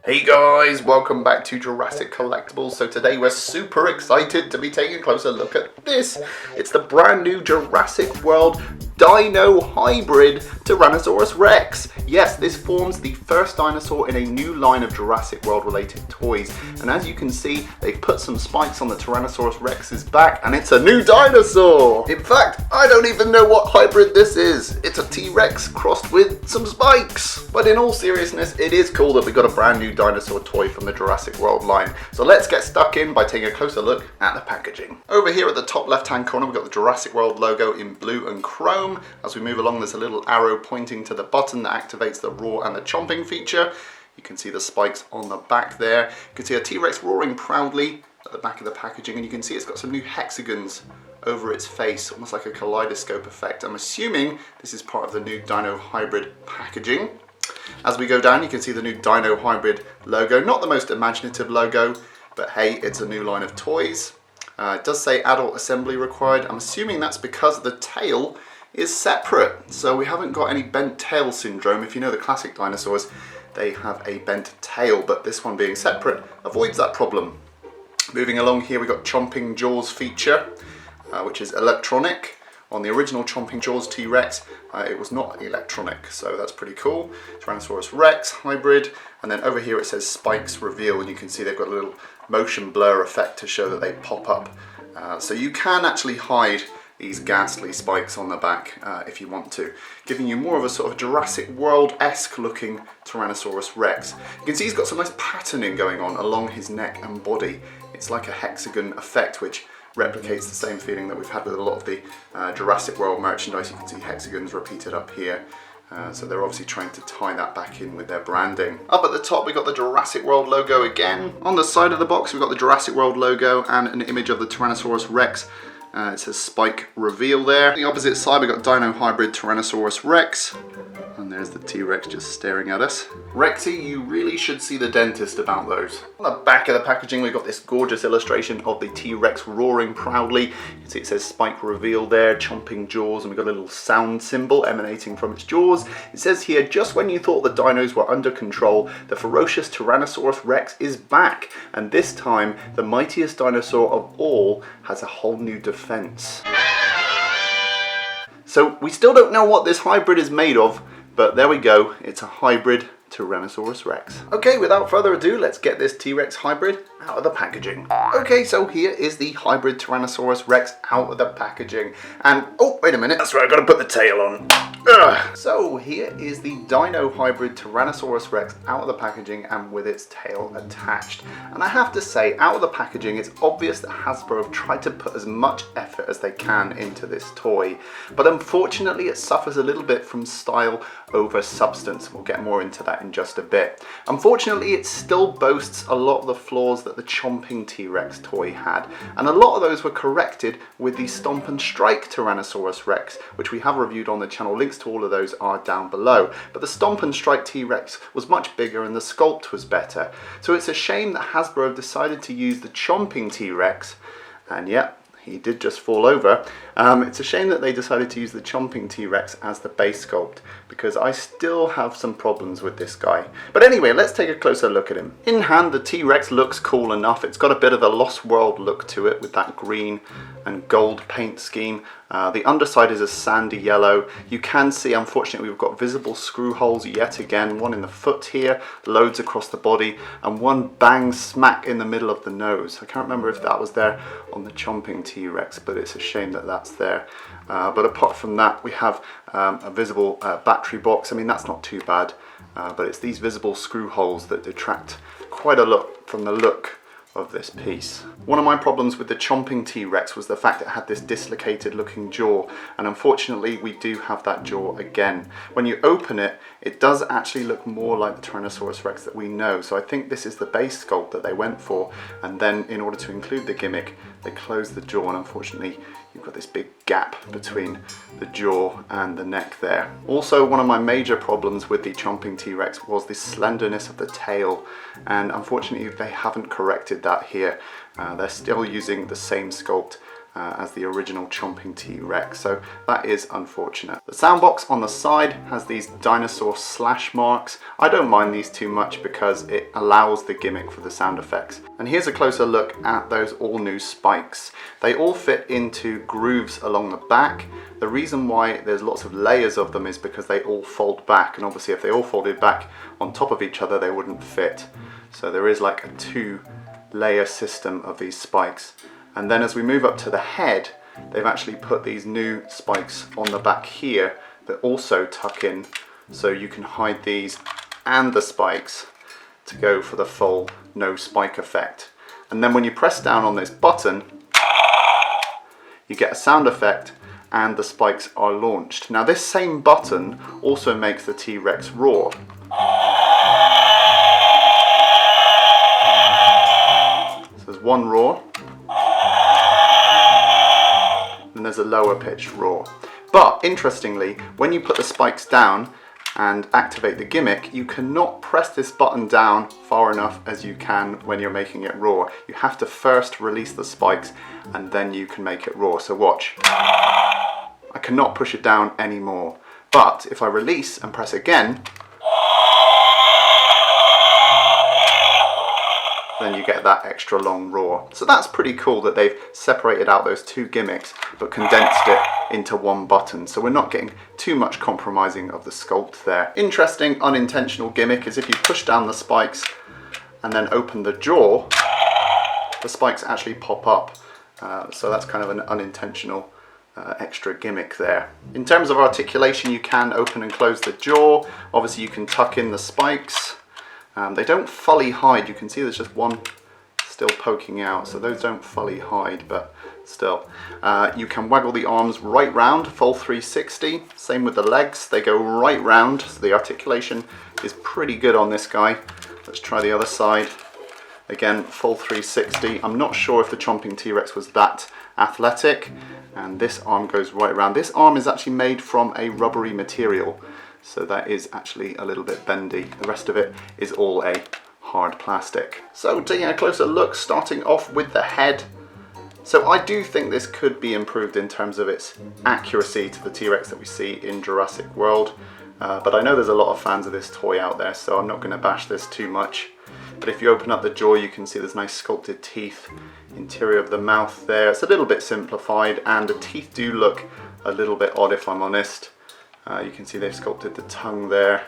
Hey guys, welcome back to Jurassic Collectibles. So today we're super excited to be taking a closer look at this. It's the brand new Jurassic World Dino-Hybrid Tyrannosaurus Rex. Yes, this forms the first dinosaur in a new line of Jurassic World related toys. And as you can see, they've put some spikes on the Tyrannosaurus Rex's back and it's a new dinosaur. In fact, I don't even know what hybrid this is. It's a T-Rex crossed with some spikes. But in all seriousness, it is cool that we got a brand new dinosaur toy from the Jurassic World line. So let's get stuck in by taking a closer look at the packaging. Over here at the top left hand corner we've got the Jurassic World logo in blue and chrome. As we move along there's a little arrow pointing to the button that activates the roar and the chomping feature. You can see the spikes on the back there. You can see a T-Rex roaring proudly at the back of the packaging, and you can see it's got some new hexagons over its face, almost like a kaleidoscope effect. I'm assuming this is part of the new Dino-Hybrid packaging. As we go down you can see the new Dino-Hybrid logo. Not the most imaginative logo, but hey, it's a new line of toys. It does say adult assembly required. I'm assuming that's because the tail is separate. So we haven't got any bent tail syndrome. If you know the classic dinosaurs, they have a bent tail, but this one being separate avoids that problem. Moving along here, we've got Chomping Jaws feature, which is electronic. On the original Chomping Jaws T-Rex, it was not electronic, so that's pretty cool. Tyrannosaurus Rex hybrid, and then over here it says spikes reveal, and you can see they've got a little motion blur effect to show that they pop up. So you can actually hide these ghastly spikes on the back if you want to, giving you more of a sort of Jurassic World-esque looking Tyrannosaurus Rex. You can see he's got some nice patterning going on along his neck and body. It's like a hexagon effect, which replicates the same feeling that we've had with a lot of the Jurassic World merchandise. You can see hexagons repeated up here. So they're obviously trying to tie that back in with their branding. Up at the top we've got the Jurassic World logo again. On the side of the box we've got the Jurassic World logo and an image of the Tyrannosaurus Rex. It says spike reveal there. On the opposite side we've got Dino-Hybrid Tyrannosaurus Rex. And there's the T-Rex just staring at us. Rexy, you really should see the dentist about those. On the back of the packaging we've got this gorgeous illustration of the T-Rex roaring proudly. You can see it says spike reveal there, chomping jaws, and we've got a little sound symbol emanating from its jaws. It says here, just when you thought the dinos were under control, the ferocious Tyrannosaurus Rex is back. And this time, the mightiest dinosaur of all has a whole new defense. So we still don't know what this hybrid is made of, but there we go, it's a hybrid Tyrannosaurus Rex. Okay, without further ado, let's get this T-Rex hybrid out of the packaging. Okay, so here is the hybrid Tyrannosaurus Rex out of the packaging. And, oh, wait a minute, that's right, I've got to put the tail on. Ugh. So here is the Dino-Hybrid Tyrannosaurus Rex out of the packaging and with its tail attached. And I have to say, out of the packaging, it's obvious that Hasbro have tried to put as much effort as they can into this toy. But unfortunately, it suffers a little bit from style over substance. We'll get more into that in just a bit. Unfortunately, it still boasts a lot of the flaws that the Chomping T-Rex toy had, and a lot of those were corrected with the Stomp and Strike Tyrannosaurus Rex, which we have reviewed on the channel. Links to all of those are down below. But the Stomp and Strike T-Rex was much bigger and the sculpt was better. So it's a shame that Hasbro have decided to use the Chomping T-Rex, and yep, he did just fall over. It's a shame that they decided to use the Chomping T-Rex as the base sculpt, because I still have some problems with this guy. But anyway, let's take a closer look at him. In hand, the T-Rex looks cool enough. It's got a bit of a Lost World look to it with that green and gold paint scheme. The underside is a sandy yellow. You can see, unfortunately, we've got visible screw holes yet again, one in the foot here, loads across the body, and one bang smack in the middle of the nose. I can't remember if that was there on the Chomping T-Rex, but it's a shame that that's there. But apart from that, we have a visible battery box. I mean, that's not too bad, but it's these visible screw holes that detract quite a lot from the look of this piece. One of my problems with the Chomping T-Rex was the fact it had this dislocated looking jaw, and unfortunately we do have that jaw again. When you open it, it does actually look more like the Tyrannosaurus Rex that we know, so I think this is the base sculpt that they went for, and then in order to include the gimmick they closed the jaw, and unfortunately you've got this big gap between the jaw and the neck there. Also, one of my major problems with the Chomping T-Rex was the slenderness of the tail, and unfortunately they haven't corrected that here. They're still using the same sculpt as the original Chomping T-Rex, so that is unfortunate. The sound box on the side has these dinosaur slash marks. I don't mind these too much because it allows the gimmick for the sound effects. And here's a closer look at those all new spikes. They all fit into grooves along the back. The reason why there's lots of layers of them is because they all fold back, and obviously if they all folded back on top of each other they wouldn't fit. So there is like a 2-layer system of these spikes. And then as we move up to the head, they've actually put these new spikes on the back here that also tuck in, so you can hide these and the spikes to go for the full no spike effect. And then when you press down on this button, you get a sound effect and the spikes are launched. Now this same button also makes the T-Rex roar. So there's one roar, and there's a lower pitched roar. But interestingly, when you put the spikes down and activate the gimmick, you cannot press this button down far enough as you can when you're making it roar. You have to first release the spikes and then you can make it roar. So watch. I cannot push it down anymore. But if I release and press again, then you get that extra long roar. So that's pretty cool that they've separated out those two gimmicks but condensed it into one button, so we're not getting too much compromising of the sculpt there. Interesting unintentional gimmick is if you push down the spikes and then open the jaw, the spikes actually pop up. So that's kind of an unintentional extra gimmick there. In terms of articulation, you can open and close the jaw. Obviously you can tuck in the spikes. They don't fully hide. You can see there's just one still poking out, so those don't fully hide, but still. You can waggle the arms right round, full 360. Same with the legs, they go right round, so the articulation is pretty good on this guy. Let's try the other side. Again, full 360. I'm not sure if the Chomping T-Rex was that athletic, and this arm goes right around. This arm is actually made from a rubbery material, so that is actually a little bit bendy. The rest of it is all a hard plastic. So taking a closer look, starting off with the head. So I do think this could be improved in terms of its accuracy to the T-Rex that we see in Jurassic World. But I know there's a lot of fans of this toy out there, so I'm not going to bash this too much. But if you open up the jaw, you can see there's nice sculpted teeth. Interior of the mouth there, it's a little bit simplified, and the teeth do look a little bit odd if I'm honest. You can see they've sculpted the tongue there.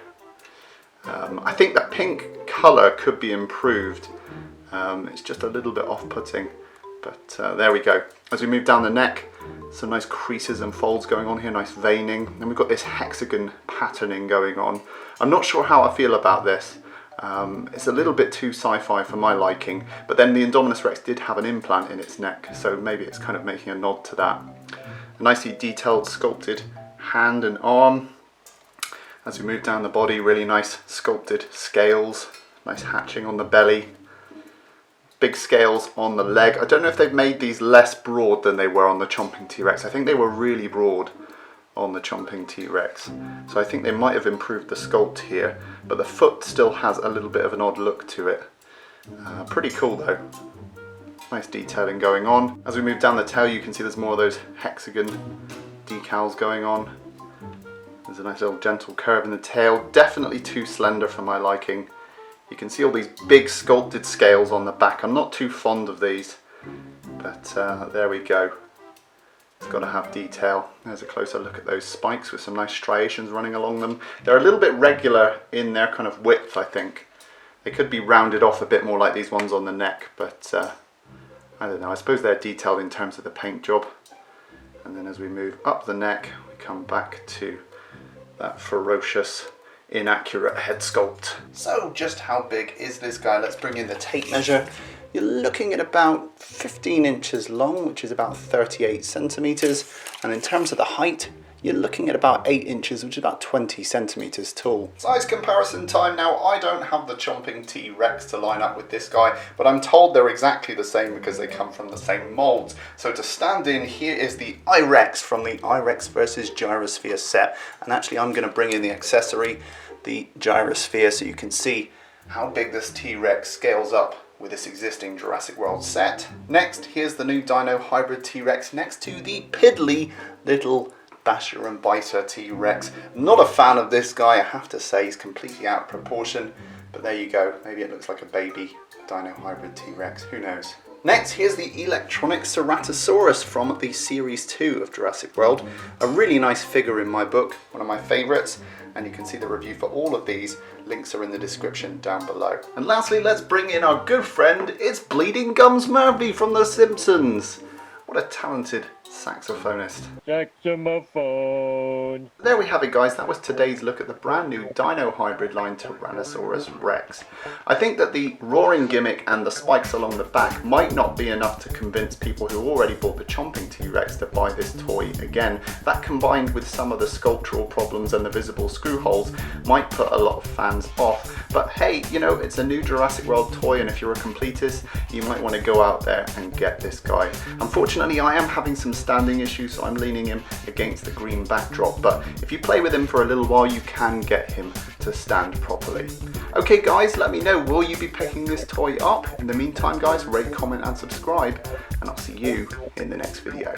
I think the pink colour could be improved. It's just a little bit off-putting, but there we go. As we move down the neck, some nice creases and folds going on here, nice veining. And we've got this hexagon patterning going on. I'm not sure how I feel about this. It's a little bit too sci-fi for my liking, but then the Indominus Rex did have an implant in its neck, so maybe it's kind of making a nod to that. A nicely detailed, sculpted hand and arm. As we move down the body, really nice sculpted scales, nice hatching on the belly, big scales on the leg. I don't know if they've made these less broad than they were on the Chomping T-Rex. I think they were really broad on the Chomping T-Rex, so I think they might have improved the sculpt here, but the foot still has a little bit of an odd look to it. Pretty cool though. Nice detailing going on. As we move down the tail, you can see there's more of those hexagon decals going on. There's a nice little gentle curve in the tail, definitely too slender for my liking. You can see all these big sculpted scales on the back. I'm not too fond of these, but there we go. It's got to have detail. There's a closer look at those spikes with some nice striations running along them. They're a little bit regular in their kind of width, I think. They could be rounded off a bit more like these ones on the neck, but I don't know. I suppose they're detailed in terms of the paint job. And then as we move up the neck, we come back to that ferocious, inaccurate head sculpt. So just how big is this guy? Let's bring in the tape measure. You're looking at about 15 inches long, which is about 38 centimeters. And in terms of the height, you're looking at about 8 inches, which is about 20 centimeters tall. Size comparison time. Now, I don't have the Chomping T-Rex to line up with this guy, but I'm told they're exactly the same because they come from the same molds. So to stand in, here is the I-Rex from the I-Rex versus Gyrosphere set. And actually, I'm going to bring in the accessory, the Gyrosphere, so you can see how big this T-Rex scales up with this existing Jurassic World set. Next, here's the new Dino-Hybrid T-Rex next to the piddly little Basher and Biter T-Rex. Not a fan of this guy, I have to say. He's completely out of proportion, but there you go. Maybe it looks like a baby Dino-Hybrid T-Rex, who knows. Next, here's the electronic Ceratosaurus from the Series 2 of Jurassic World. A really nice figure in my book, one of my favourites, and you can see the review for all of these. Links are in the description down below. And lastly, let's bring in our good friend, it's Bleeding Gums Murphy from The Simpsons. What a talented saxophonist. Saxophone. There we have it, guys. That was today's look at the brand new Dino-Hybrid line Tyrannosaurus Rex. I think that the roaring gimmick and the spikes along the back might not be enough to convince people who already bought the Chomping T-Rex to buy this toy again. That, combined with some of the sculptural problems and the visible screw holes, might put a lot of fans off. But hey, you know, it's a new Jurassic World toy, and if you're a completist, you might want to go out there and get this guy. Unfortunately, I am having some standing issues, so I'm leaning him against the green backdrop, but if you play with him for a little while, you can get him to stand properly. Okay guys, let me know, will you be picking this toy up? In the meantime guys, rate, comment and subscribe, and I'll see you in the next video.